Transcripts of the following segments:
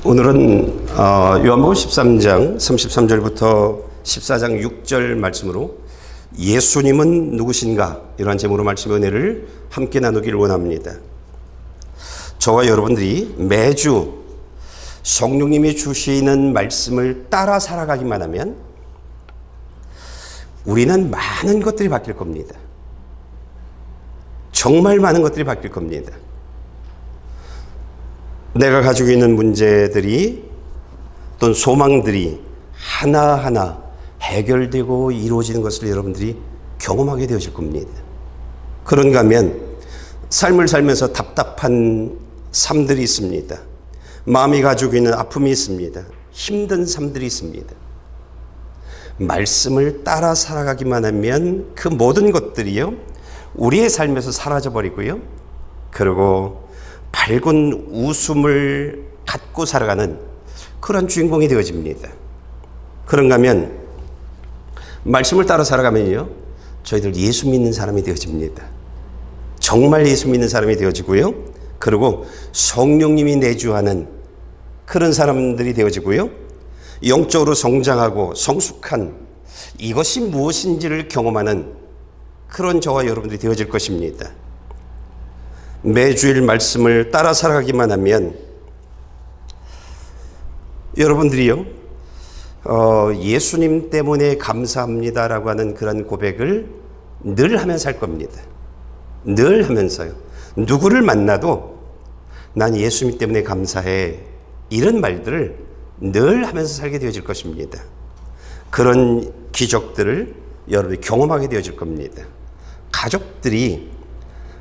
오늘은 요한복음 13장 33절부터 14장 6절 말씀으로 예수님은 누구신가? 이러한 제목으로 말씀의 은혜를 함께 나누길 원합니다. 저와 여러분들이 매주 성령님이 주시는 말씀을 따라 살아가기만 하면 우리는 많은 것들이 바뀔 겁니다. 정말 많은 것들이 바뀔 겁니다. 내가 가지고 있는 문제들이 또는 소망들이 하나하나 해결되고 이루어지는 것을 여러분들이 경험하게 되어질 겁니다. 그런가 하면 삶을 살면서 답답한 삶들이 있습니다. 마음이 가지고 있는 아픔이 있습니다. 힘든 삶들이 있습니다. 말씀을 따라 살아가기만 하면 그 모든 것들이요 우리의 삶에서 사라져버리고요, 그리고 밝은 웃음을 갖고 살아가는 그런 주인공이 되어집니다. 그런가 하면 말씀을 따라 살아가면요 저희들 예수 믿는 사람이 되어집니다. 정말 예수 믿는 사람이 되어지고요, 그리고 성령님이 내주하는 그런 사람들이 되어지고요, 영적으로 성장하고 성숙한 이것이 무엇인지를 경험하는 그런 저와 여러분들이 되어질 것입니다. 매주일 말씀을 따라 살아가기만 하면 여러분들이요 예수님 때문에 감사합니다라고 하는 그런 고백을 늘 하면서 살 겁니다. 늘 하면서요. 누구를 만나도 난 예수님 때문에 감사해, 이런 말들을 늘 하면서 살게 되어질 것입니다. 그런 기적들을 여러분이 경험하게 되어질 겁니다. 가족들이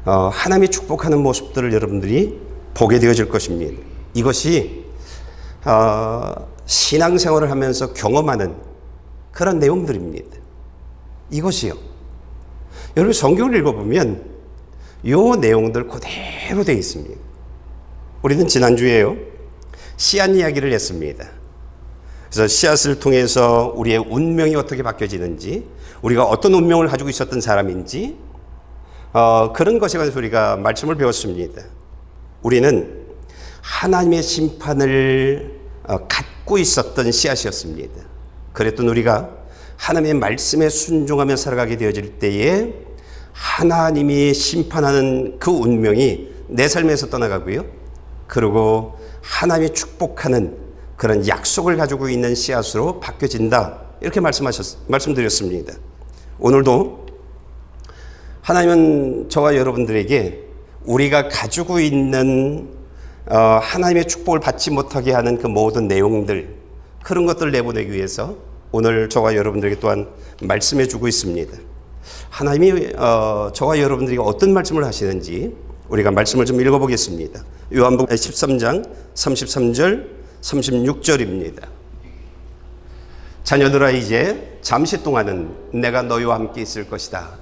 하나님이 축복하는 모습들을 여러분들이 보게 되어질 것입니다. 이것이 신앙생활을 하면서 경험하는 그런 내용들입니다. 이것이요. 여러분 성경을 읽어보면 이 내용들 그대로 되어 있습니다. 우리는 지난주에요 씨앗 이야기를 했습니다. 그래서 씨앗을 통해서 우리의 운명이 어떻게 바뀌어지는지, 우리가 어떤 운명을 가지고 있었던 사람인지 그런 것에 관해서 우리가 말씀을 배웠습니다. 우리는 하나님의 심판을 갖고 있었던 씨앗이었습니다. 그랬던 우리가 하나님의 말씀에 순종하며 살아가게 되어질 때에 하나님이 심판하는 그 운명이 내 삶에서 떠나가고요, 그리고 하나님이 축복하는 그런 약속을 가지고 있는 씨앗으로 바뀌어진다, 이렇게 말씀드렸습니다. 오늘도 하나님은 저와 여러분들에게 우리가 가지고 있는 하나님의 축복을 받지 못하게 하는 그 모든 내용들, 그런 것들을 내보내기 위해서 오늘 저와 여러분들에게 또한 말씀해 주고 있습니다. 하나님이 저와 여러분들에게 어떤 말씀을 하시는지 우리가 말씀을 좀 읽어보겠습니다. 요한복음 13장 33절 36절입니다. 자녀들아, 이제 잠시 동안은 내가 너희와 함께 있을 것이다.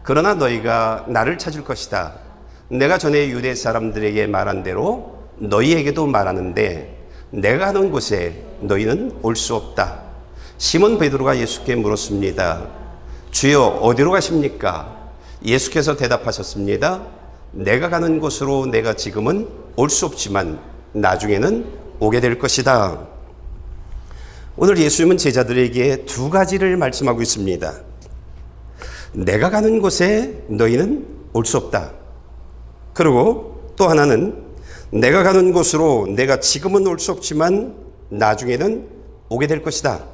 그러나 너희가 나를 찾을 것이다. 내가 전에 유대 사람들에게 말한 대로 너희에게도 말하는데 내가 가는 곳에 너희는 올 수 없다. 시몬 베드로가 예수께 물었습니다. 주여, 어디로 가십니까? 예수께서 대답하셨습니다. 내가 가는 곳으로 내가 지금은 올 수 없지만 나중에는 오게 될 것이다. 오늘 예수님은 제자들에게 두 가지를 말씀하고 있습니다. 내가 가는 곳에 너희는 올 수 없다. 그리고 또 하나는 내가 가는 곳으로 내가 지금은 올 수 없지만 나중에는 오게 될 것이다,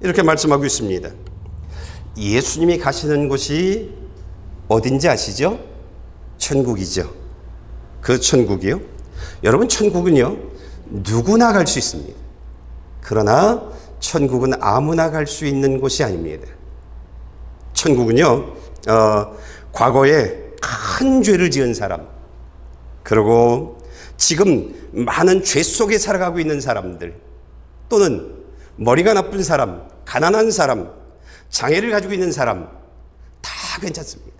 이렇게 말씀하고 있습니다. 예수님이 가시는 곳이 어딘지 아시죠? 천국이죠. 그 천국이요, 여러분 천국은요 누구나 갈 수 있습니다. 그러나 천국은 아무나 갈 수 있는 곳이 아닙니다. 천국은요 과거에 큰 죄를 지은 사람, 그리고 지금 많은 죄 속에 살아가고 있는 사람들, 또는 머리가 나쁜 사람, 가난한 사람, 장애를 가지고 있는 사람 다 괜찮습니다.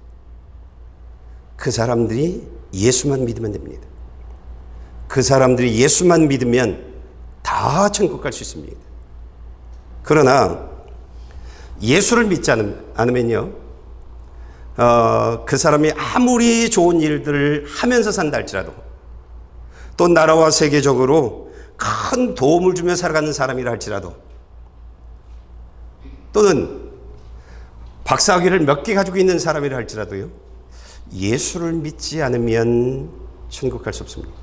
그 사람들이 예수만 믿으면 됩니다. 그 사람들이 예수만 믿으면 다 천국 갈 수 있습니다. 그러나 예수를 믿지 않으면요 그 사람이 아무리 좋은 일들을 하면서 산다 할지라도, 또 나라와 세계적으로 큰 도움을 주며 살아가는 사람이라 할지라도, 또는 박사학위를 몇 개 가지고 있는 사람이라 할지라도요, 예수를 믿지 않으면 천국 갈 수 없습니다.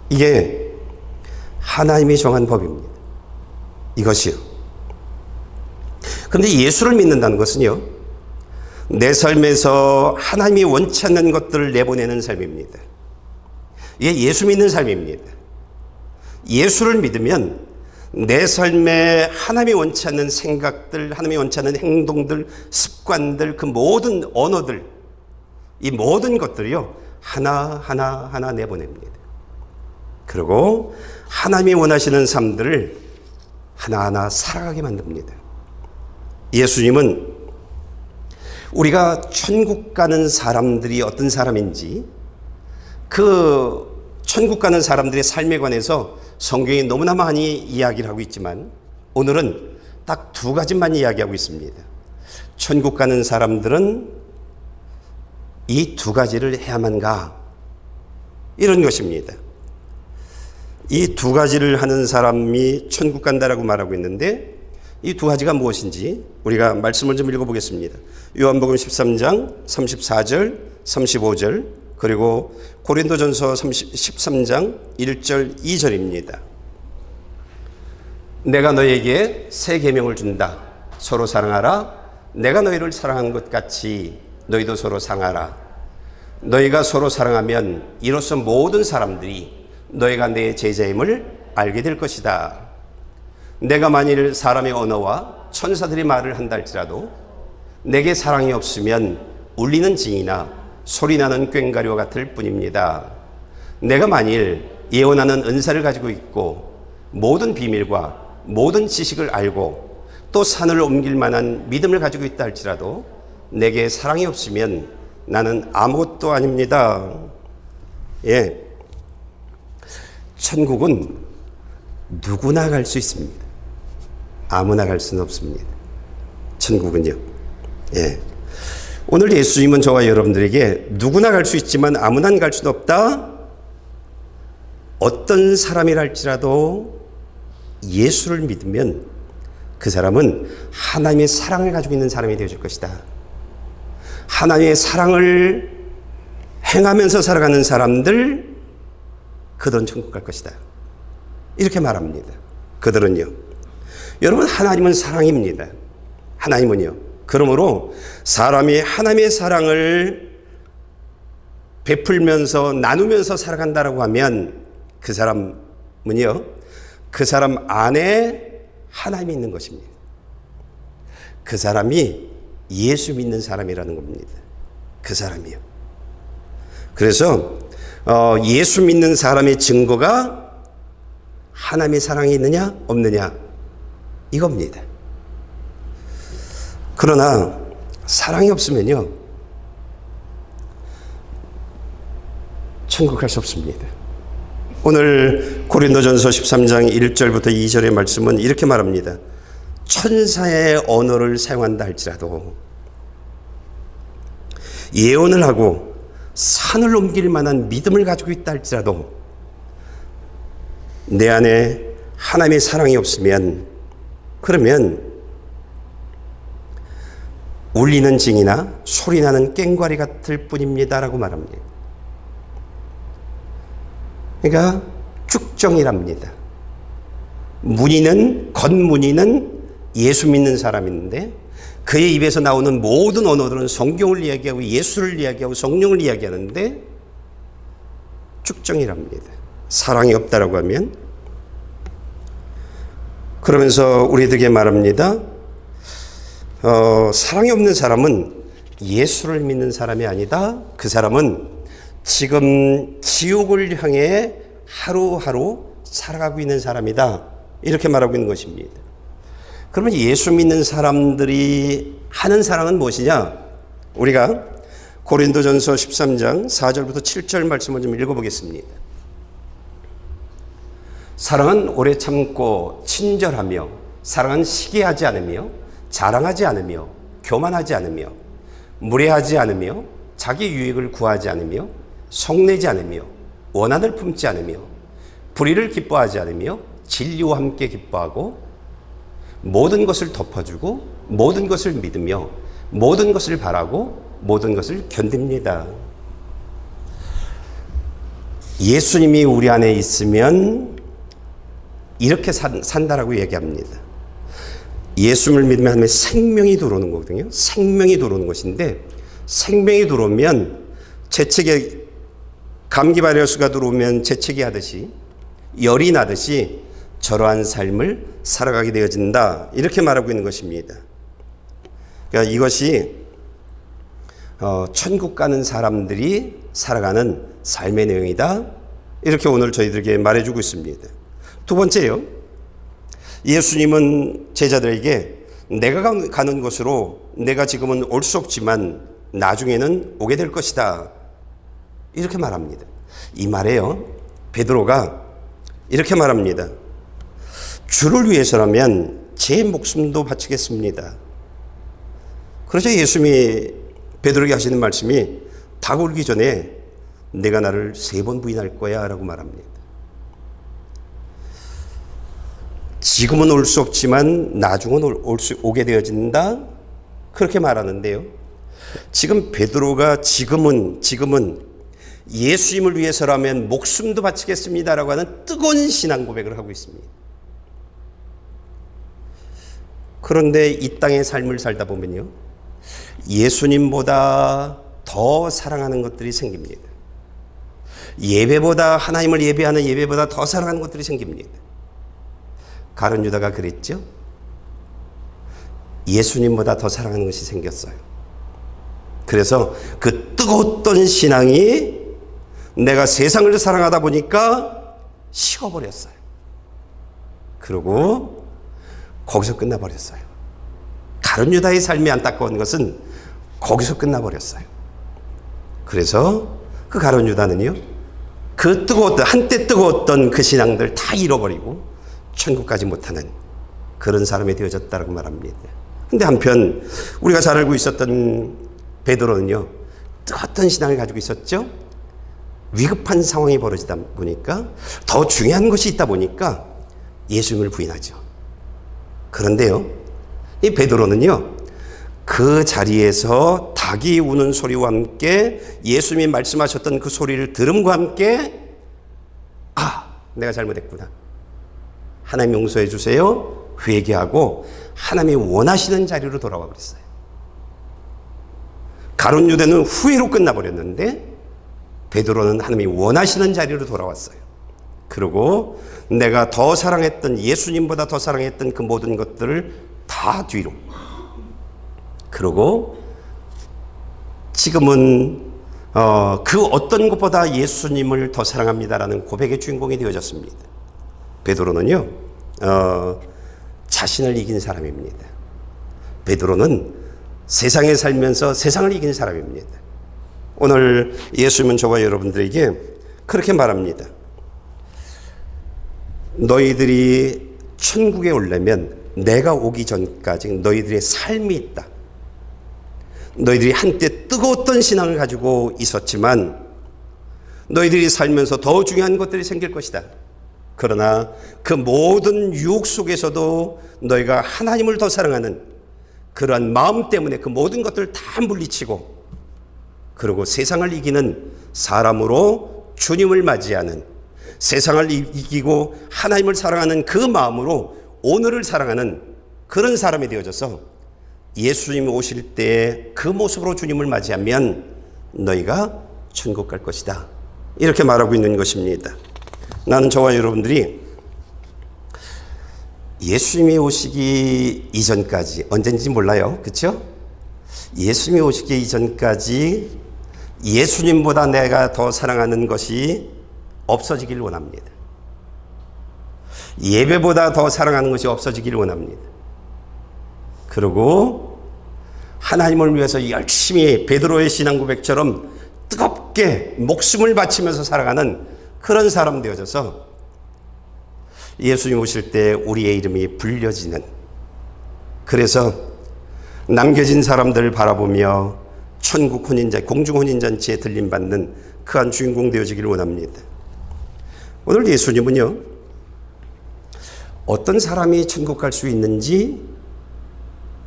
이게 하나님이 정한 법입니다. 이것이요. 그런데 예수를 믿는다는 것은요, 내 삶에서 하나님이 원치 않는 것들을 내보내는 삶입니다. 이게 예수 믿는 삶입니다. 예수를 믿으면 내 삶에 하나님이 원치 않는 생각들, 하나님이 원치 않는 행동들, 습관들, 그 모든 언어들, 이 모든 것들이요, 하나 내보냅니다. 그리고 하나님이 원하시는 삶들을 하나하나 살아가게 만듭니다. 예수님은 우리가 천국 가는 사람들이 어떤 사람인지, 그 천국 가는 사람들의 삶에 관해서 성경이 너무나 많이 이야기를 하고 있지만, 오늘은 딱 두 가지만 이야기하고 있습니다. 천국 가는 사람들은 이 두 가지를 해야만 가, 이런 것입니다. 이 두 가지를 하는 사람이 천국 간다라고 말하고 있는데, 이 두 가지가 무엇인지 우리가 말씀을 좀 읽어보겠습니다. 요한복음 13장 34절 35절, 그리고 고린도전서 13장 1절 2절입니다. 내가 너에게 새 계명을 준다. 서로 사랑하라. 내가 너희를 사랑한 것 같이 너희도 서로 사랑하라. 너희가 서로 사랑하면 이로써 모든 사람들이 너희가 내 제자임을 알게 될 것이다. 내가 만일 사람의 언어와 천사들의 말을 한다 할지라도 내게 사랑이 없으면 울리는 징이나 소리나는 꽹과리와 같을 뿐입니다. 내가 만일 예언하는 은사를 가지고 있고 모든 비밀과 모든 지식을 알고 또 산을 옮길 만한 믿음을 가지고 있다 할지라도 내게 사랑이 없으면 나는 아무것도 아닙니다. 예, 천국은 누구나 갈 수 있습니다. 아무나 갈 수는 없습니다. 천국은요. 예. 오늘 예수님은 저와 여러분들에게 누구나 갈 수 있지만 아무나 갈 수는 없다. 어떤 사람이랄지라도 예수를 믿으면 그 사람은 하나님의 사랑을 가지고 있는 사람이 되어질 것이다. 하나님의 사랑을 행하면서 살아가는 사람들, 그들은 천국 갈 것이다. 이렇게 말합니다. 그들은요. 여러분, 하나님은 사랑입니다. 하나님은요. 그러므로 사람이 하나님의 사랑을 베풀면서 나누면서 살아간다라고 하면 그 사람은요, 그 사람 안에 하나님이 있는 것입니다. 그 사람이 예수 믿는 사람이라는 겁니다. 그 사람이요. 그래서 예수 믿는 사람의 증거가 하나님의 사랑이 있느냐 없느냐 이겁니다. 그러나 사랑이 없으면요, 천국 갈 수 없습니다. 오늘 고린도전서 13장 1절부터 2절의 말씀은 이렇게 말합니다. 천사의 언어를 사용한다 할지라도, 예언을 하고 산을 옮길 만한 믿음을 가지고 있다 할지라도 내 안에 하나님의 사랑이 없으면, 그러면 울리는 징이나 소리나는 꽹과리 같을 뿐입니다라고 말합니다. 그러니까 쭉정이랍니다. 겉문의는 예수 믿는 사람인데 그의 입에서 나오는 모든 언어들은 성경을 이야기하고 예수를 이야기하고 성령을 이야기하는데 쭉정이랍니다. 사랑이 없다라고 하면. 그러면서 우리에게 말합니다. 사랑이 없는 사람은 예수를 믿는 사람이 아니다. 그 사람은 지금 지옥을 향해 하루하루 살아가고 있는 사람이다. 이렇게 말하고 있는 것입니다. 그러면 예수 믿는 사람들이 하는 사랑은 무엇이냐? 우리가 고린도전서 13장 4절부터 7절 말씀을 좀 읽어보겠습니다. 사랑은 오래 참고 친절하며, 사랑은 시기하지 않으며 자랑하지 않으며 교만하지 않으며 무례하지 않으며 자기 유익을 구하지 않으며 성내지 않으며 원한을 품지 않으며 불의를 기뻐하지 않으며 진리와 함께 기뻐하고 모든 것을 덮어주고 모든 것을 믿으며 모든 것을 바라고 모든 것을 견딥니다. 예수님이 우리 안에 있으면 이렇게 산다라고 얘기합니다. 예수님을 믿으면 하나님의 생명이 들어오는 거거든요. 생명이 들어오는 것인데, 생명이 들어오면 재채기, 감기 바이러스가 들어오면 재채기 하듯이, 열이 나듯이 저러한 삶을 살아가게 되어진다, 이렇게 말하고 있는 것입니다. 그러니까 이것이 천국 가는 사람들이 살아가는 삶의 내용이다, 이렇게 오늘 저희들에게 말해주고 있습니다. 두 번째요, 예수님은 제자들에게 내가 가는 곳으로 내가 지금은 올 수 없지만 나중에는 오게 될 것이다, 이렇게 말합니다. 이 말에요, 베드로가 이렇게 말합니다. 주를 위해서라면 제 목숨도 바치겠습니다. 그러자 예수님이 베드로에게 하시는 말씀이 닭 울기 전에 내가 나를 3번 부인할 거야 라고 말합니다. 지금은 올 수 없지만 나중은 오게 되어진다, 그렇게 말하는데요. 지금 베드로가 지금은 예수님을 위해서라면 목숨도 바치겠습니다라고 하는 뜨거운 신앙 고백을 하고 있습니다. 그런데 이 땅의 삶을 살다 보면요, 예수님보다 더 사랑하는 것들이 생깁니다. 예배보다, 하나님을 예배하는 예배보다 더 사랑하는 것들이 생깁니다. 가룟 유다가 그랬죠. 예수님보다 더 사랑하는 것이 생겼어요. 그래서 그 뜨거웠던 신앙이 내가 세상을 사랑하다 보니까 식어버렸어요. 그리고 거기서 끝나버렸어요. 가룟 유다의 삶이 안타까운 것은 거기서 끝나버렸어요. 그래서 그 가룟 유다는요, 그 한때 뜨거웠던 그 신앙들 다 잃어버리고 천국 가지 못하는 그런 사람이 되어졌다고 말합니다. 근데 한편 우리가 잘 알고 있었던 베드로는요, 뜨거웠던 신앙을 가지고 있었죠. 위급한 상황이 벌어지다 보니까, 더 중요한 것이 있다 보니까 예수님을 부인하죠. 그런데요, 이 베드로는요, 그 자리에서 닭이 우는 소리와 함께 예수님이 말씀하셨던 그 소리를 들음과 함께, 아, 내가 잘못했구나, 하나님 용서해 주세요, 회개하고 하나님이 원하시는 자리로 돌아와 버렸어요. 가룟 유다는 후회로 끝나버렸는데 베드로는 하나님이 원하시는 자리로 돌아왔어요. 그리고 내가 더 사랑했던, 예수님보다 더 사랑했던 그 모든 것들을 다 뒤로, 그리고 지금은 그 어떤 것보다 예수님을 더 사랑합니다라는 고백의 주인공이 되어졌습니다. 베드로는요, 자신을 이긴 사람입니다. 베드로는 세상에 살면서 세상을 이긴 사람입니다. 오늘 예수님은 저와 여러분들에게 그렇게 말합니다. 너희들이 천국에 오려면 내가 오기 전까지 너희들의 삶이 있다. 너희들이 한때 뜨거웠던 신앙을 가지고 있었지만 너희들이 살면서 더 중요한 것들이 생길 것이다. 그러나 그 모든 유혹 속에서도 너희가 하나님을 더 사랑하는 그러한 마음 때문에 그 모든 것들을 다 물리치고, 그리고 세상을 이기는 사람으로 주님을 맞이하는, 세상을 이기고 하나님을 사랑하는 그 마음으로 오늘을 사랑하는 그런 사람이 되어져서 예수님이 오실 때 그 모습으로 주님을 맞이하면 너희가 천국 갈 것이다, 이렇게 말하고 있는 것입니다. 나는 저와 여러분들이 예수님이 오시기 이전까지, 언젠지 몰라요, 그렇죠? 예수님이 오시기 이전까지 예수님보다 내가 더 사랑하는 것이 없어지길 원합니다. 예배보다 더 사랑하는 것이 없어지길 원합니다. 그리고 하나님을 위해서 열심히 베드로의 신앙 고백처럼 뜨겁게 목숨을 바치면서 살아가는 그런 사람 되어져서 예수님 오실 때 우리의 이름이 불려지는, 그래서 남겨진 사람들을 바라보며 천국 혼인자, 공중 혼인잔치에 들림받는 그 한 주인공 되어지기를 원합니다. 오늘 예수님은요, 어떤 사람이 천국 갈 수 있는지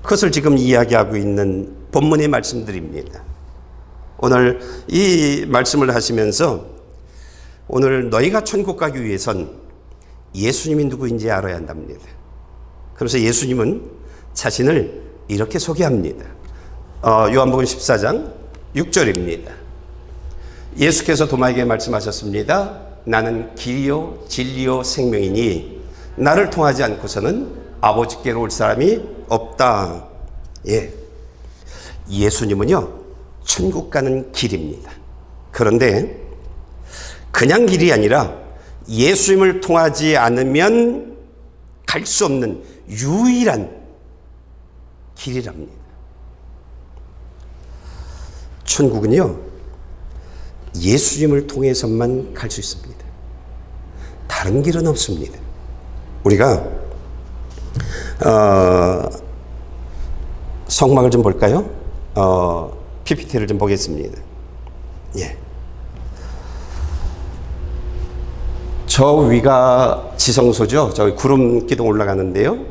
그것을 지금 이야기하고 있는 본문의 말씀들입니다. 오늘 이 말씀을 하시면서 오늘 너희가 천국 가기 위해선 예수님이 누구인지 알아야 한답니다. 그래서 예수님은 자신을 이렇게 소개합니다. 요한복음 14장 6절입니다. 예수께서 도마에게 말씀하셨습니다. 나는 길이요 진리요 생명이니 나를 통하지 않고서는 아버지께로 올 사람이 없다. 예, 예수님은요 천국 가는 길입니다. 그런데 그냥 길이 아니라 예수님을 통하지 않으면 갈 수 없는 유일한 길이랍니다. 천국은요 예수님을 통해서만 갈 수 있습니다. 다른 길은 없습니다. 우리가 성막을 좀 볼까요? PPT를 좀 보겠습니다. 예. 저 위가 지성소죠. 저기 구름 기둥 올라가는데요.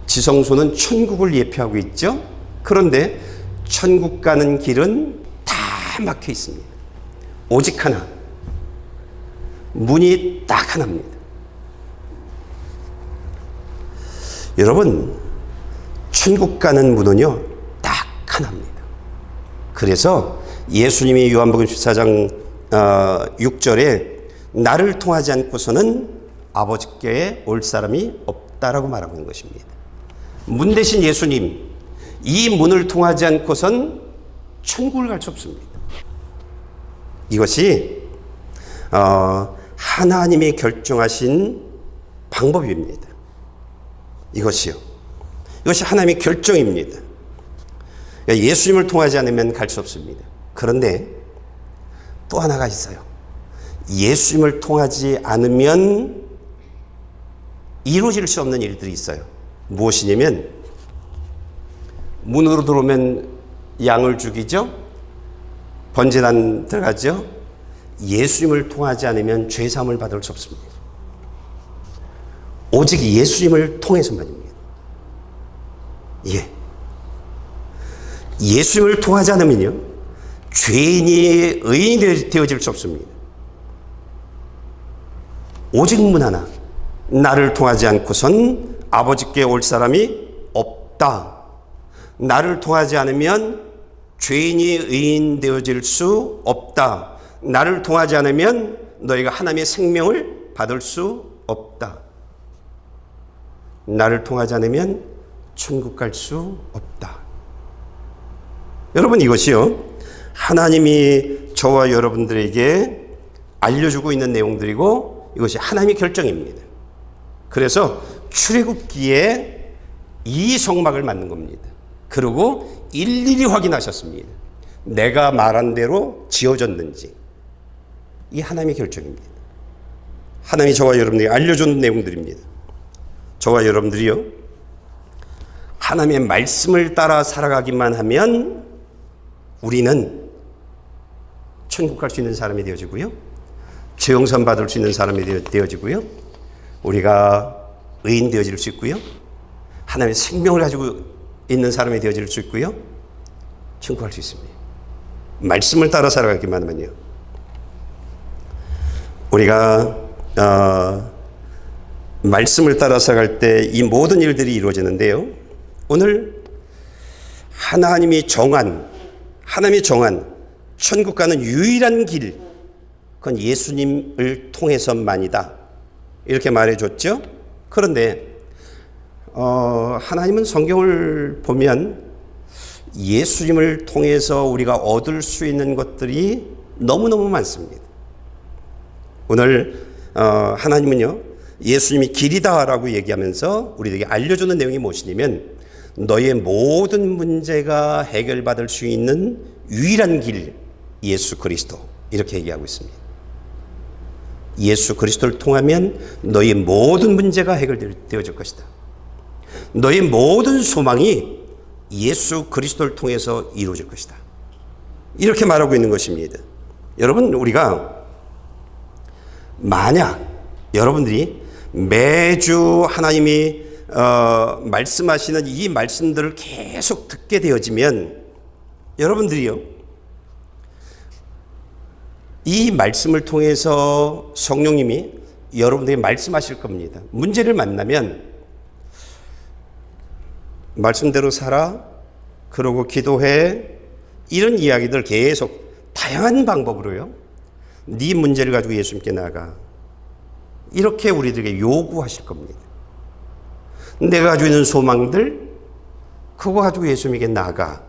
지성소는 천국을 예표하고 있죠. 그런데 천국 가는 길은 다 막혀 있습니다. 오직 하나, 문이 딱 하나입니다. 여러분, 천국 가는 문은요 딱 하나입니다. 그래서 예수님이 요한복음 14장 6절에 나를 통하지 않고서는 아버지께 올 사람이 없다라고 말하고 있는 것입니다. 문 대신 예수님, 이 문을 통하지 않고선 천국을 갈 수 없습니다. 이것이 하나님이 결정하신 방법입니다. 이것이 하나님의 결정입니다. 그러니까 예수님을 통하지 않으면 갈 수 없습니다. 그런데 또 하나가 있어요. 예수님을 통하지 않으면 이루어질 수 없는 일들이 있어요. 무엇이냐면 문으로 들어오면 양을 죽이죠. 번제단 들어가죠. 예수님을 통하지 않으면 죄사함을 받을 수 없습니다. 오직 예수님을 통해서만입니다. 예. 예수님을 통하지 않으면요 죄인이 의인이 되어질 수 없습니다. 오직 문 하나, 나를 통하지 않고선 아버지께 올 사람이 없다. 나를 통하지 않으면 죄인이 의인 되어질 수 없다. 나를 통하지 않으면 너희가 하나님의 생명을 받을 수 없다. 나를 통하지 않으면 천국 갈 수 없다. 여러분, 이것이요 하나님이 저와 여러분들에게 알려주고 있는 내용들이고 이것이 하나님의 결정입니다. 그래서 출애굽기에 이 성막을 만든 겁니다. 그리고 일일이 확인하셨습니다. 내가 말한 대로 지어졌는지. 이게 하나님의 결정입니다. 하나님이 저와 여러분들에게 알려준 내용들입니다. 저와 여러분들이요 하나님의 말씀을 따라 살아가기만 하면 우리는 천국 갈 수 있는 사람이 되어지고요, 죄 용서 받을 수 있는 사람이 되어지고요, 우리가 의인 되어질 수 있고요, 하나님의 생명을 가지고 있는 사람이 되어질 수 있고요, 천국 갈 수 있습니다. 말씀을 따라 살아가기만 하면요. 우리가 말씀을 따라 살아갈 때 이 모든 일들이 이루어지는데요. 오늘 하나님이 정한 천국 가는 유일한 길, 그건 예수님을 통해서만이다. 이렇게 말해줬죠. 그런데 하나님은 성경을 보면 예수님을 통해서 우리가 얻을 수 있는 것들이 너무너무 많습니다. 오늘 하나님은요 예수님이 길이다라고 얘기하면서 우리에게 알려주는 내용이 무엇이냐면 너의 모든 문제가 해결받을 수 있는 유일한 길 예수 그리스도, 이렇게 얘기하고 있습니다. 예수 그리스도를 통하면 너의 모든 문제가 해결되어질 것이다. 너의 모든 소망이 예수 그리스도를 통해서 이루어질 것이다. 이렇게 말하고 있는 것입니다. 여러분, 우리가 만약 여러분들이 매주 하나님이 말씀하시는 이 말씀들을 계속 듣게 되어지면 여러분들이요, 이 말씀을 통해서 성령님이 여러분들에게 말씀하실 겁니다. 문제를 만나면 말씀대로 살아, 그러고 기도해, 이런 이야기들 계속 다양한 방법으로요, 네 문제를 가지고 예수님께 나아가, 이렇게 우리들에게 요구하실 겁니다. 내가 가지고 있는 소망들, 그거 가지고 예수님에게 나아가,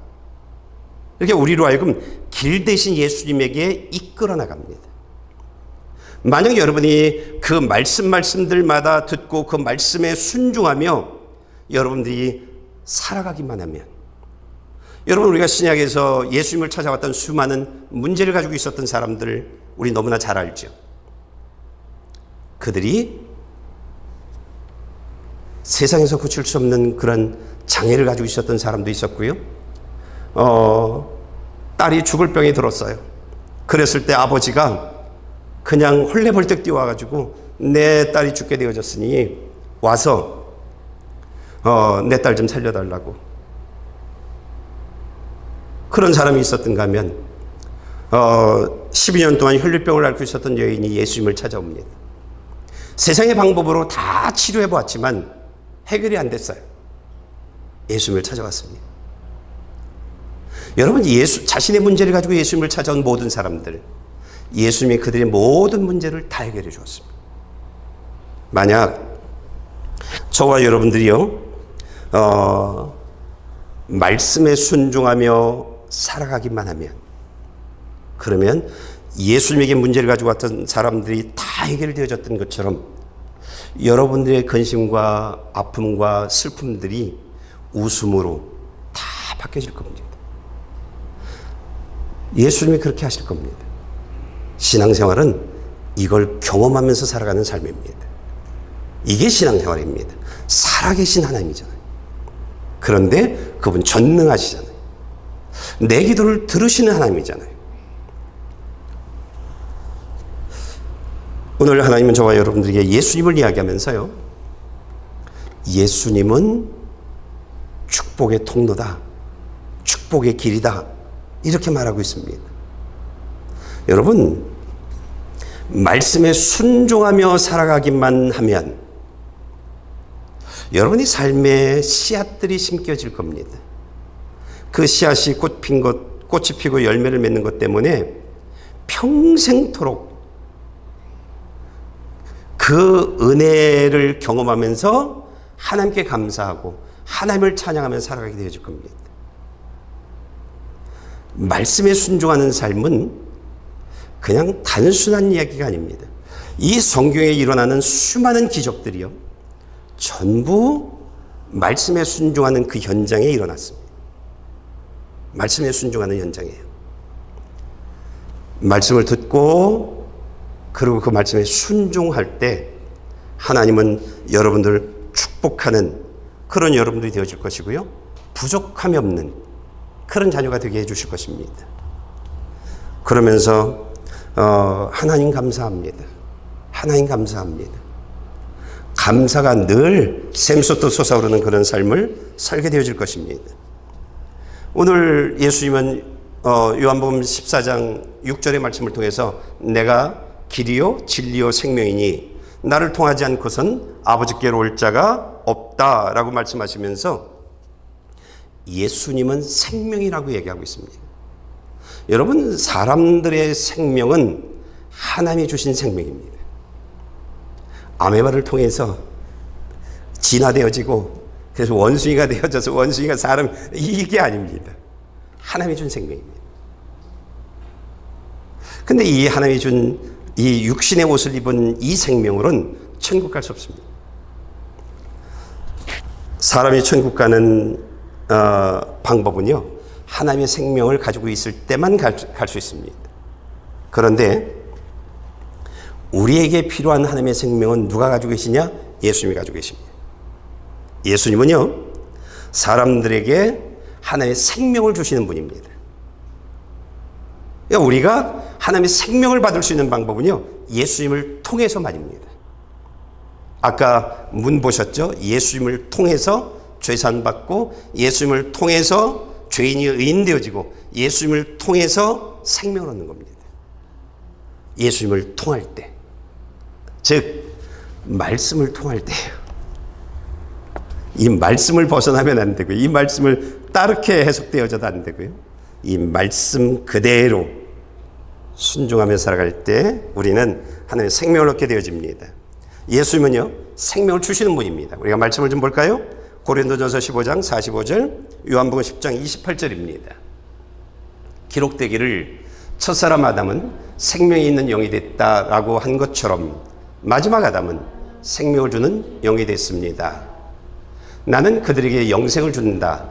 이렇게 우리로 하여금 길 대신 예수님에게 이끌어 나갑니다. 만약 여러분이 그 말씀들마다 듣고 그 말씀에 순종하며 여러분들이 살아가기만 하면, 여러분, 우리가 신약에서 예수님을 찾아왔던 수많은 문제를 가지고 있었던 사람들 우리 너무나 잘 알죠. 그들이 세상에서 고칠 수 없는 그런 장애를 가지고 있었던 사람도 있었고요. 딸이 죽을 병이 들었어요. 그랬을 때 아버지가 그냥 헐레벌떡 뛰어와가지고 내 딸이 죽게 되어졌으니 와서 내 딸 좀 살려달라고. 그런 사람이 있었던가 하면 12년 동안 혈류병을 앓고 있었던 여인이 예수님을 찾아옵니다. 세상의 방법으로 다 치료해 보았지만 해결이 안 됐어요. 예수님을 찾아왔습니다. 여러분, 자신의 문제를 가지고 예수님을 찾아온 모든 사람들, 예수님이 그들의 모든 문제를 다 해결해 주었습니다. 만약 저와 여러분들이요, 말씀에 순종하며 살아가기만 하면, 그러면 예수님에게 문제를 가지고 왔던 사람들이 다 해결되어졌던 것처럼 여러분들의 근심과 아픔과 슬픔들이 웃음으로 다 바뀌어질 겁니다. 예수님이 그렇게 하실 겁니다. 신앙생활은 이걸 경험하면서 살아가는 삶입니다. 이게 신앙생활입니다. 살아계신 하나님이잖아요. 그런데 그분 전능하시잖아요. 내 기도를 들으시는 하나님이잖아요. 오늘 하나님은 저와 여러분들에게 예수님을 이야기하면서요, 예수님은 축복의 통로다, 축복의 길이다, 이렇게 말하고 있습니다. 여러분, 말씀에 순종하며 살아가기만 하면 여러분의 삶에 씨앗들이 심겨질 겁니다. 그 씨앗이 꽃이 피고 열매를 맺는 것 때문에 평생토록 그 은혜를 경험하면서 하나님께 감사하고 하나님을 찬양하며 살아가게 되어질 겁니다. 말씀에 순종하는 삶은 그냥 단순한 이야기가 아닙니다. 이 성경에 일어나는 수많은 기적들이요, 전부 말씀에 순종하는 그 현장에 일어났습니다. 말씀에 순종하는 현장이에요. 말씀을 듣고 그리고 그 말씀에 순종할 때 하나님은 여러분들 축복하는 그런 여러분들이 되어질 것이고요, 부족함이 없는 그런 자녀가 되게 해주실 것입니다. 그러면서 하나님 감사합니다. 하나님 감사합니다. 감사가 늘 샘솟듯 솟아오르는 그런 삶을 살게 되어질 것입니다. 오늘 예수님은 요한복음 14장 6절의 말씀을 통해서 내가 길이요 진리요 생명이니 나를 통하지 않고선 아버지께로 올 자가 없다라고 말씀하시면서 예수님은 생명이라고 얘기하고 있습니다. 여러분, 사람들의 생명은 하나님이 주신 생명입니다. 아메바를 통해서 진화되어지고 그래서 원숭이가 되어져서 원숭이가 사람, 이게 아닙니다. 하나님이 준 생명입니다. 근데 이 하나님이 준 이 육신의 옷을 입은 이 생명으로는 천국 갈 수 없습니다. 사람이 천국 가는 방법은요, 하나님의 생명을 가지고 있을 때만 갈 수 있습니다. 그런데 우리에게 필요한 하나님의 생명은 누가 가지고 계시냐? 예수님이 가지고 계십니다. 예수님은요, 사람들에게 하나님의 생명을 주시는 분입니다. 그러니까 우리가 하나님의 생명을 받을 수 있는 방법은요, 예수님을 통해서 말입니다. 아까 문 보셨죠? 예수님을 통해서 죄산받고, 예수님을 통해서 죄인이 의인되어지고, 예수님을 통해서 생명을 얻는 겁니다. 예수님을 통할 때, 즉 말씀을 통할 때예요. 이 말씀을 벗어나면 안 되고요. 이 말씀을 다르게 해석되어져도 안 되고요. 이 말씀 그대로 순종하며 살아갈 때 우리는 하나님의 생명을 얻게 되어집니다. 예수님은요, 생명을 주시는 분입니다. 우리가 말씀을 좀 볼까요? 고린도전서 15장 45절, 요한복음 10장 28절입니다. 기록되기를 첫사람 아담은 생명이 있는 영이 됐다라고 한 것처럼 마지막 아담은 생명을 주는 영이 됐습니다. 나는 그들에게 영생을 준다.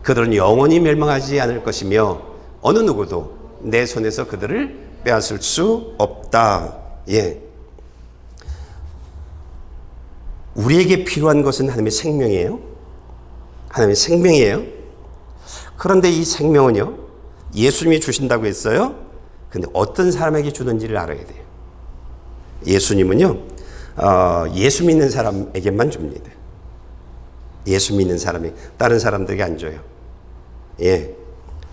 그들은 영원히 멸망하지 않을 것이며 어느 누구도 내 손에서 그들을 빼앗을 수 없다. 예. 우리에게 필요한 것은 하나님의 생명이에요. 하나님의 생명이에요. 그런데 이 생명은요, 예수님이 주신다고 했어요. 근데 어떤 사람에게 주는지를 알아야 돼요. 예수님은요, 예수 믿는 사람에게만 줍니다. 예수 믿는 사람이 다른 사람들에게 안 줘요. 예.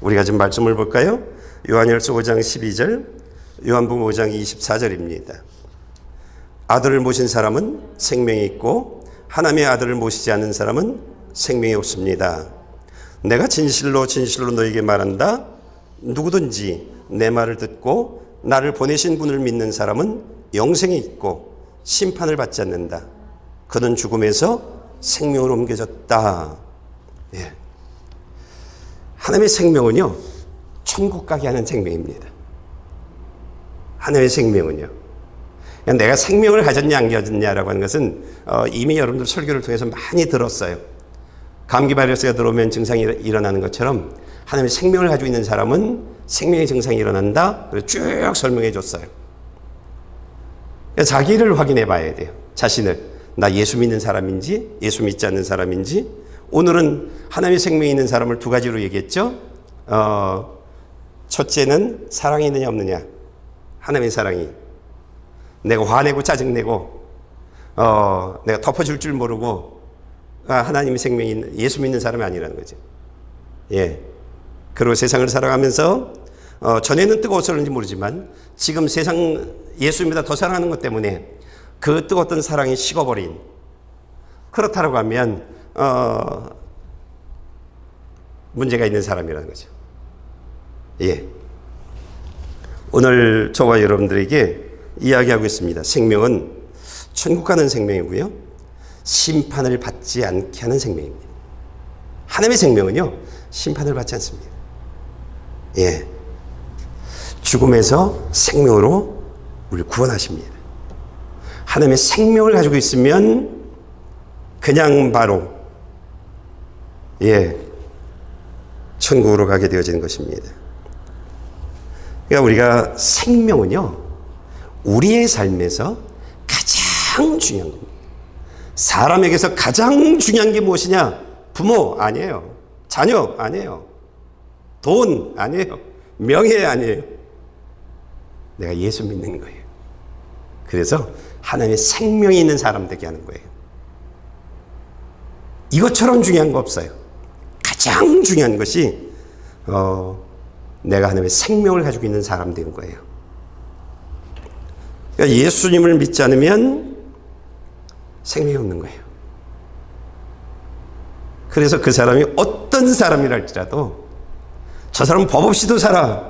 우리가 좀 말씀을 볼까요? 요한일서 5장 12절, 요한복음 5장 24절입니다. 아들을 모신 사람은 생명이 있고 하나님의 아들을 모시지 않는 사람은 생명이 없습니다. 내가 진실로 진실로 너에게 말한다. 누구든지 내 말을 듣고 나를 보내신 분을 믿는 사람은 영생이 있고 심판을 받지 않는다. 그는 죽음에서 생명으로 옮겨졌다. 예. 하나님의 생명은요, 천국 가게 하는 생명입니다. 하나님의 생명은요, 내가 생명을 가졌냐 안 가졌냐라고 하는 것은 이미 여러분들 설교를 통해서 많이 들었어요. 감기 바이러스가 들어오면 증상이 일어나는 것처럼 하나님의 생명을 가지고 있는 사람은 생명의 증상이 일어난다. 그래서 쭉 설명해 줬어요. 자기를 확인해 봐야 돼요. 자신을. 나 예수 믿는 사람인지 예수 믿지 않는 사람인지. 오늘은 하나님의 생명이 있는 사람을 두 가지로 얘기했죠. 첫째는 사랑이 있느냐 없느냐. 하나님의 사랑이. 내가 화내고 짜증내고 내가 덮어줄 줄 모르고 하나님의 생명이 있는, 예수 믿는 사람이 아니라는 거죠. 예. 그리고 세상을 살아가면서 전에는 뜨거웠었는지 모르지만 지금 세상 예수님보다 더 사랑하는 것 때문에 그 뜨거웠던 사랑이 식어버린, 그렇다고 하면 문제가 있는 사람이라는 거죠. 예. 오늘 저와 여러분들에게 이야기하고 있습니다. 생명은 천국 가는 생명이고요, 심판을 받지 않게 하는 생명입니다. 하나님의 생명은요, 심판을 받지 않습니다. 예. 죽음에서 생명으로 우리를 구원하십니다. 하나님의 생명을 가지고 있으면 그냥 바로 천국으로 가게 되어지는 것입니다. 그러니까 우리가 생명은요, 우리의 삶에서 가장 중요한 겁니다. 사람에게서 가장 중요한 게 무엇이냐? 부모 아니에요. 자녀 아니에요. 돈 아니에요. 명예 아니에요. 내가 예수 믿는 거예요. 그래서 하나님의 생명이 있는 사람 되게 하는 거예요. 이것처럼 중요한 거 없어요. 가장 중요한 것이 내가 하나님의 생명을 가지고 있는 사람 되는 거예요. 그러니까 예수님을 믿지 않으면 생명이 없는 거예요. 그래서 그 사람이 어떤 사람이랄지라도 저 사람은 법 없이도 살아.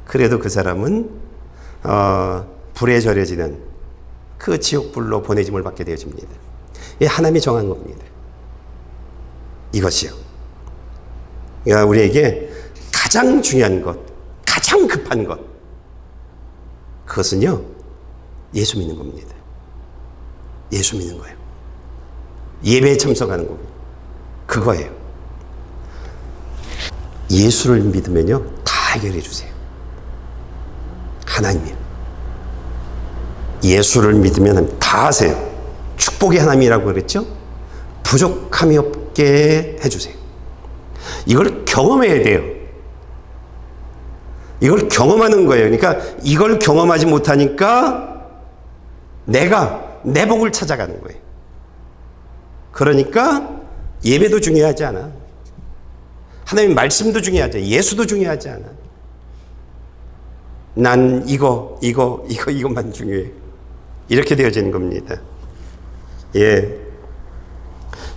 그래도 그 사람은 불에 절여지는 그 지옥불로 보내짐을 받게 되어집니다. 이게 하나님이 정한 겁니다. 이것이요. 그러니까 우리에게 가장 중요한 것, 가장 급한 것, 그것은요, 예수 믿는 겁니다. 예수 믿는 거예요. 예배에 참석하는 거고, 그거예요. 예수를 믿으면요, 다 해결해 주세요. 하나님이요. 예수를 믿으면 다 하세요. 축복의 하나님이라고 그랬죠? 부족함이 없게 해주세요. 이걸 경험해야 돼요. 이걸 경험하는 거예요. 그러니까 이걸 경험하지 못하니까 내가 내 복을 찾아가는 거예요. 그러니까 예배도 중요하지 않아. 하나님 말씀도 중요하지 않아. 예수도 중요하지 않아. 난 이것만 중요해. 이렇게 되어지는 겁니다. 예.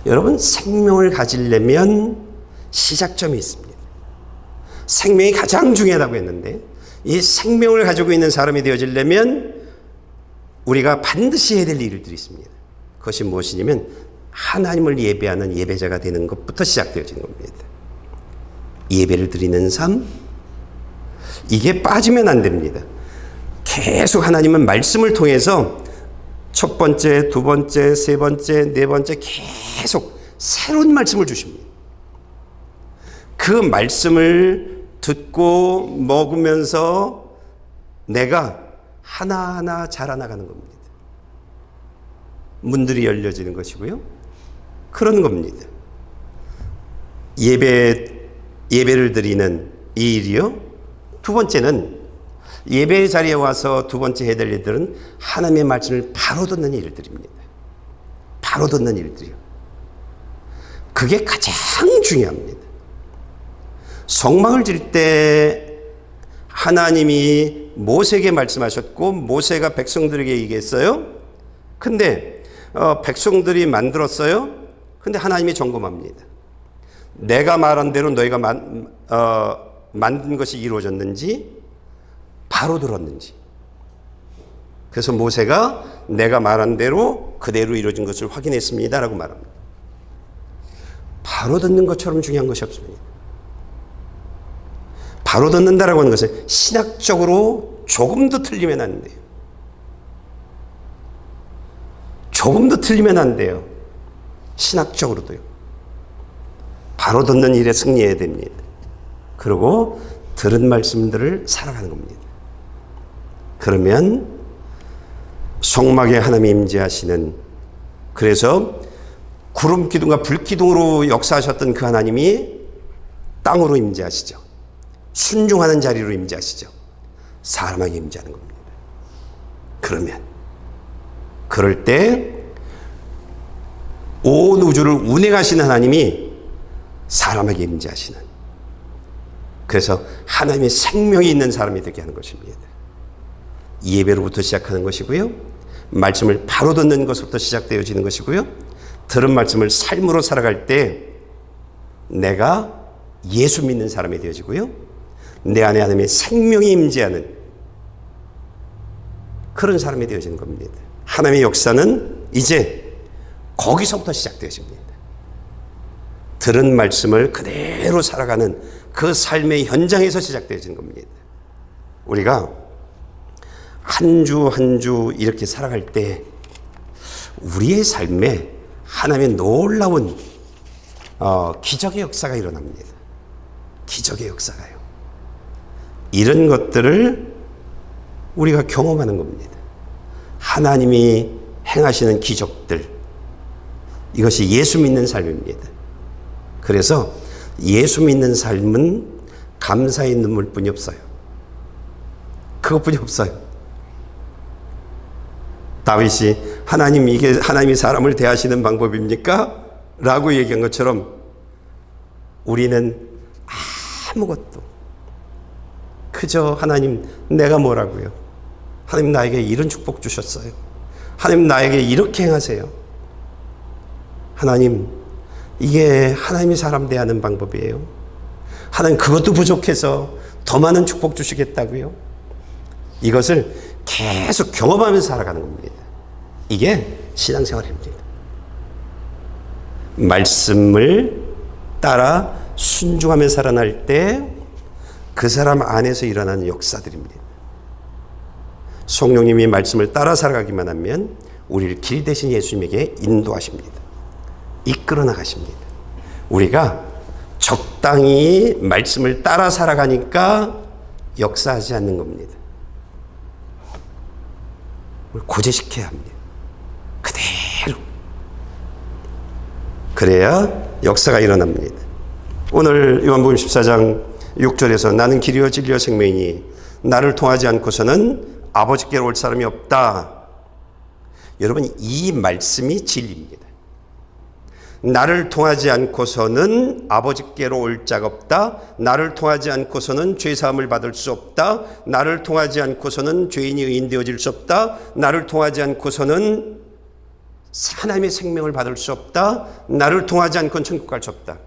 여러분, 생명을 가지려면 시작점이 있습니다. 생명이 가장 중요하다고 했는데, 이 생명을 가지고 있는 사람이 되어지려면 우리가 반드시 해야 될 일들이 있습니다. 그것이 무엇이냐면 하나님을 예배하는 예배자가 되는 것부터 시작되어지는 겁니다. 예배를 드리는 삶, 이게 빠지면 안 됩니다. 계속 하나님은 말씀을 통해서 첫 번째, 두 번째, 세 번째, 네 번째 계속 새로운 말씀을 주십니다. 그 말씀을 듣고 먹으면서 내가 하나하나 자라나가는 겁니다. 문들이 열려지는 것이고요. 그런 겁니다. 예배를 드리는 이 일이요. 두 번째는 예배 자리에 와서 두 번째 해야 될 일들은 하나님의 말씀을 바로 듣는 일들입니다. 바로 듣는 일들이요. 그게 가장 중요합니다. 성막을 질 때 하나님이 모세에게 말씀하셨고 모세가 백성들에게 얘기했어요. 근데 백성들이 만들었어요. 근데 하나님이 점검합니다. 내가 말한 대로 너희가 만든 것이 이루어졌는지 바로 들었는지. 그래서 모세가 내가 말한 대로 그대로 이루어진 것을 확인했습니다 라고 말합니다. 바로 듣는 것처럼 중요한 것이 없습니다. 바로 듣는다라고 하는 것은 신학적으로 조금도 틀리면 안 돼요. 조금도 틀리면 안 돼요. 신학적으로도요. 바로 듣는 일에 승리해야 됩니다. 그리고 들은 말씀들을 살아가는 겁니다. 그러면 성막에 하나님이 임재하시는, 그래서 구름 기둥과 불 기둥으로 역사하셨던 그 하나님이 땅으로 임재하시죠. 순종하는 자리로 임재하시죠. 사람에게 임재하는 겁니다. 그러면 그럴 때 온 우주를 운행하시는 하나님이 사람에게 임재하시는, 그래서 하나님의 생명이 있는 사람이 되게 하는 것입니다. 예배로부터 시작하는 것이고요. 말씀을 바로 듣는 것부터 시작되어지는 것이고요. 들은 말씀을 삶으로 살아갈 때 내가 예수 믿는 사람이 되어지고요. 내 안에 하나님의 생명이 임재하는 그런 사람이 되어지는 겁니다. 하나님의 역사는 이제 거기서부터 시작되어집니다. 들은 말씀을 그대로 살아가는 그 삶의 현장에서 시작되어지는 겁니다. 우리가 한 주 한 주 이렇게 살아갈 때 우리의 삶에 하나님의 놀라운 기적의 역사가 일어납니다. 기적의 역사가요. 이런 것들을 우리가 경험하는 겁니다. 하나님이 행하시는 기적들, 이것이 예수 믿는 삶입니다. 그래서 예수 믿는 삶은 감사의 눈물뿐이 없어요. 그것뿐이 없어요. 다윗이 이게 하나님이 사람을 대하시는 방법입니까? 라고 얘기한 것처럼 우리는 아무것도, 그저 하나님 내가 뭐라고요? 하나님 나에게 이런 축복 주셨어요. 하나님 나에게 이렇게 행하세요. 하나님, 이게 하나님이 사람 대하는 방법이에요. 하나님 그것도 부족해서 더 많은 축복 주시겠다고요. 이것을 계속 경험하면서 살아가는 겁니다. 이게 신앙생활입니다. 말씀을 따라 순종하며 살아날 때 그 사람 안에서 일어나는 역사들입니다. 성령님이 말씀을 따라 살아가기만 하면 우리를 길 대신 예수님에게 인도하십니다. 이끌어 나가십니다. 우리가 적당히 말씀을 따라 살아가니까 역사하지 않는 겁니다. 고제시켜야 합니다. 그대로. 그래야 역사가 일어납니다. 오늘 요한복음 14장 6절에서 나는 길이요 진리요 생명이니 나를 통하지 않고서는 아버지께로 올 사람이 없다. 여러분, 이 말씀이 진리입니다. 나를 통하지 않고서는 아버지께로 올 자가 없다. 나를 통하지 않고서는 죄사함을 받을 수 없다. 나를 통하지 않고서는 죄인이 의인되어질 수 없다. 나를 통하지 않고서는 하나님의 생명을 받을 수 없다. 나를 통하지 않고는 천국 갈 수 없다.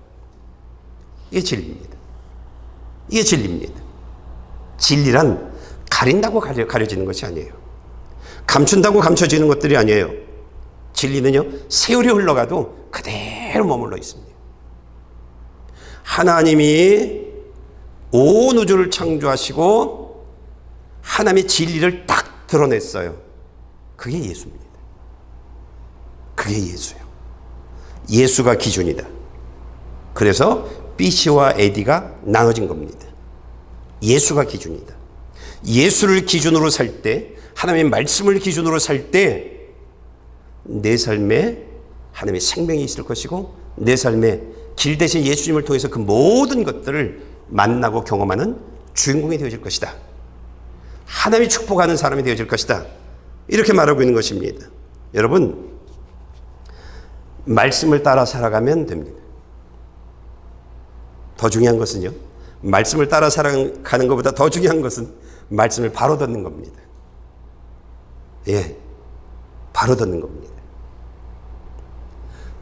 이게 진리입니다. 이게 진리입니다. 진리란 가린다고 가려지는 것이 아니에요. 감춘다고 감춰지는 것들이 아니에요. 진리는요, 세월이 흘러가도 그대로 머물러 있습니다. 하나님이 온 우주를 창조하시고 하나님의 진리를 딱 드러냈어요. 그게 예수입니다. 그게 예수예요. 예수가 기준이다. 그래서 BC와 AD가 나눠진 겁니다. 예수가 기준이다. 예수를 기준으로 살 때, 하나님의 말씀을 기준으로 살 때 내 삶에 하나님의 생명이 있을 것이고 내 삶에 길 대신 예수님을 통해서 그 모든 것들을 만나고 경험하는 주인공이 되어질 것이다. 하나님이 축복하는 사람이 되어질 것이다. 이렇게 말하고 있는 것입니다. 여러분, 말씀을 따라 살아가면 됩니다. 더 중요한 것은요, 말씀을 따라 살아가는 것보다 더 중요한 것은 말씀을 바로 듣는 겁니다. 예, 바로 듣는 겁니다.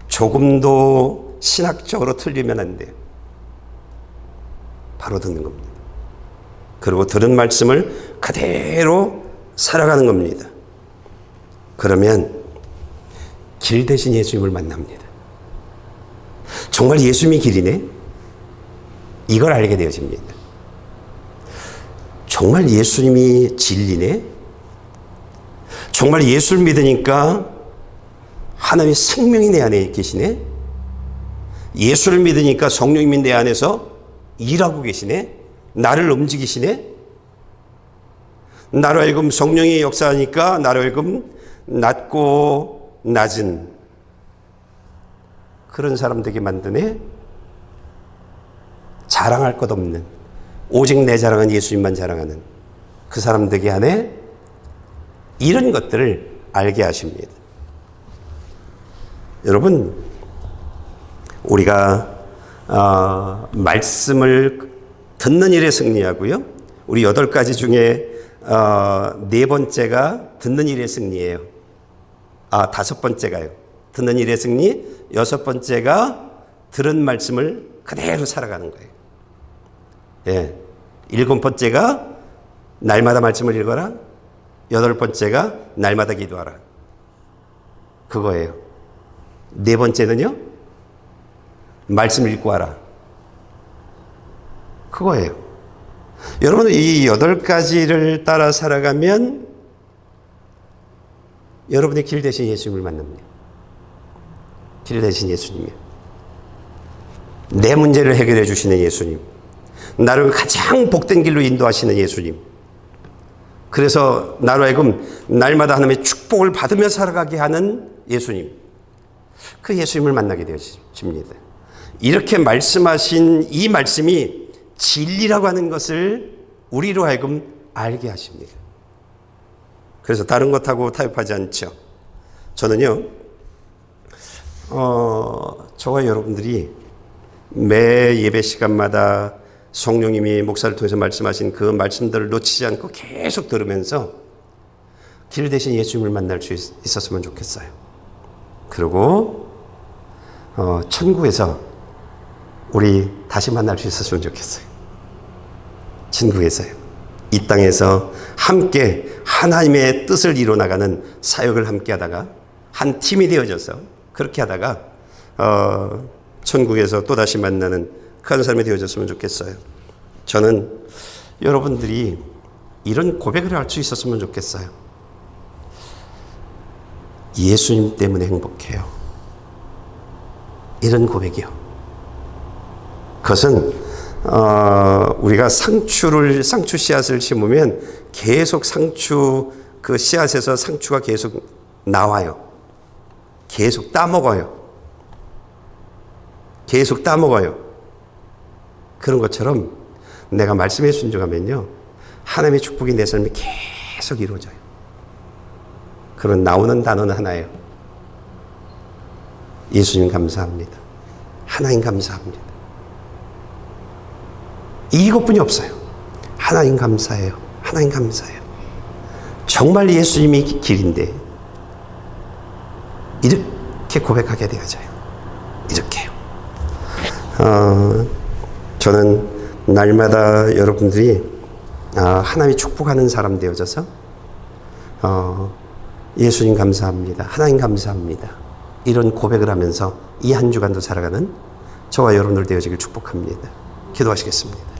조금도 신학적으로 틀리면 안 돼요. 바로 듣는 겁니다. 그리고 들은 말씀을 그대로 살아가는 겁니다. 그러면 길 대신 예수님을 만납니다. 정말 예수님이 길이네? 이걸 알게 되어집니다. 정말 예수님이 진리네? 정말 예수를 믿으니까 하나님의 생명이 내 안에 계시네? 예수를 믿으니까 성령님이 내 안에서 일하고 계시네? 나를 움직이시네? 나로 하여금 성령이 역사하니까 나로 하여금 낮고 낮은 그런 사람 되게 만드네? 자랑할 것 없는, 오직 내 자랑은 예수님만 자랑하는 그 사람 되게 하네? 이런 것들을 알게 하십니다. 여러분, 우리가 말씀을 듣는 일에 승리하고요, 우리 8가지 중에 4번째가 듣는 일에 승리예요. 5번째가요. 듣는 일에 승리, 6번째가 들은 말씀을 그대로 살아가는 거예요. 예. 7번째가 날마다 말씀을 읽어라. 8번째가 날마다 기도하라. 그거예요. 4번째는요, 말씀을 읽고 하라. 그거예요. 여러분, 이 8가지를 따라 살아가면 여러분의 길 대신 예수님을 만납니다. 길 대신 예수님이요. 내 문제를 해결해 주시는 예수님. 나를 가장 복된 길로 인도하시는 예수님. 그래서 나로 하여금 날마다 하나님의 축복을 받으며 살아가게 하는 예수님. 그 예수님을 만나게 되어집니다. 이렇게 말씀하신 이 말씀이 진리라고 하는 것을 우리로 하여금 알게 하십니다. 그래서 다른 것하고 타협하지 않죠. 저는요, 저와 여러분들이 매 예배 시간마다 성령님이 목사를 통해서 말씀하신 그 말씀들을 놓치지 않고 계속 들으면서 길 대신 예수님을 만날 수 있었으면 좋겠어요. 그리고 천국에서 우리 다시 만날 수 있었으면 좋겠어요. 천국에서요. 이 땅에서 함께 하나님의 뜻을 이뤄나가는 사역을 함께 하다가 한 팀이 되어져서 그렇게 하다가 천국에서 또다시 만나는 그런 삶이 되어졌으면 좋겠어요. 저는 여러분들이 이런 고백을 할 수 있었으면 좋겠어요. 예수님 때문에 행복해요. 이런 고백이요. 그것은 우리가 상추 씨앗을 심으면 계속 그 씨앗에서 상추가 계속 나와요. 계속 따먹어요. 계속 따먹어요. 그런 것처럼 내가 말씀에 순종하면요, 하나님의 축복이 내 삶에 계속 이루어져요. 그런 나오는 단어는 하나예요. 예수님 감사합니다. 하나님 감사합니다. 이것뿐이 없어요. 하나님 감사해요. 하나님 감사해요. 정말 예수님이 길인데 이렇게 고백하게 되어져요. 이렇게요. 저는 날마다 여러분들이 하나님이 축복하는 사람 되어져서 예수님 감사합니다. 하나님 감사합니다. 이런 고백을 하면서 이 한 주간도 살아가는 저와 여러분들 되어지길 축복합니다. 기도하시겠습니다.